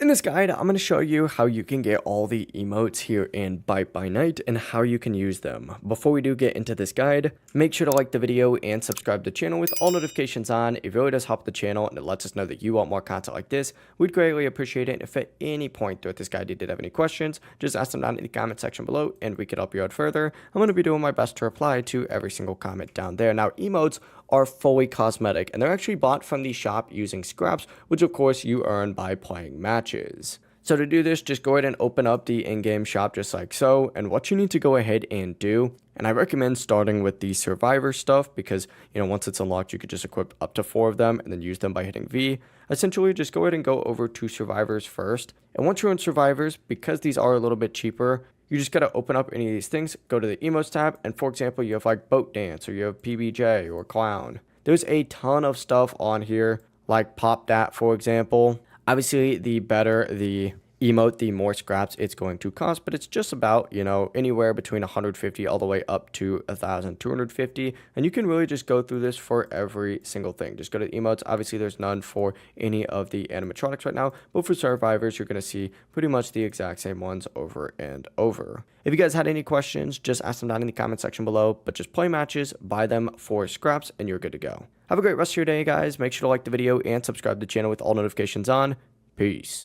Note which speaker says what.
Speaker 1: In this guide, I'm going to show you how you can get all the emotes here in Byte by Night and how you can use them. Before we do get into this guide, make sure to like the video and subscribe to the channel with all notifications on. It really does help the channel and it lets us know that you want more content like this. We'd greatly appreciate it. If at any point throughout this guide you did have any questions, just ask them down in the comment section below and we could help you out further. I'm going to be doing my best to reply to every single comment down there. Now, emotes are fully cosmetic and they're actually bought from the shop using scraps, which of course you earn by playing matches. So to do this, just go ahead and open up the in-game shop just like so, and what you need to go ahead and do, and I recommend starting with the survivor stuff because, once it's unlocked, you could just equip up to 4 of them and then use them by hitting V. Essentially, just go ahead and go over to survivors first, and once you're in survivors, because these are a little bit cheaper, you just got to open up any of these things, go to the emotes tab, and for example, you have like boat dance, or you have PBJ, or clown. There's a ton of stuff on here, like pop dat, for example. Obviously, the better the emote, the more scraps it's going to cost, but it's just about, anywhere between 150 all the way up to 1,250, and you can really just go through this for every single thing. Just go to the emotes. Obviously, there's none for any of the animatronics right now, but for survivors, you're going to see pretty much the exact same ones over and over. If you guys had any questions, just ask them down in the comment section below, but just play matches, buy them for scraps, and you're good to go. Have a great rest of your day, guys. Make sure to like the video and subscribe to the channel with all notifications on. Peace.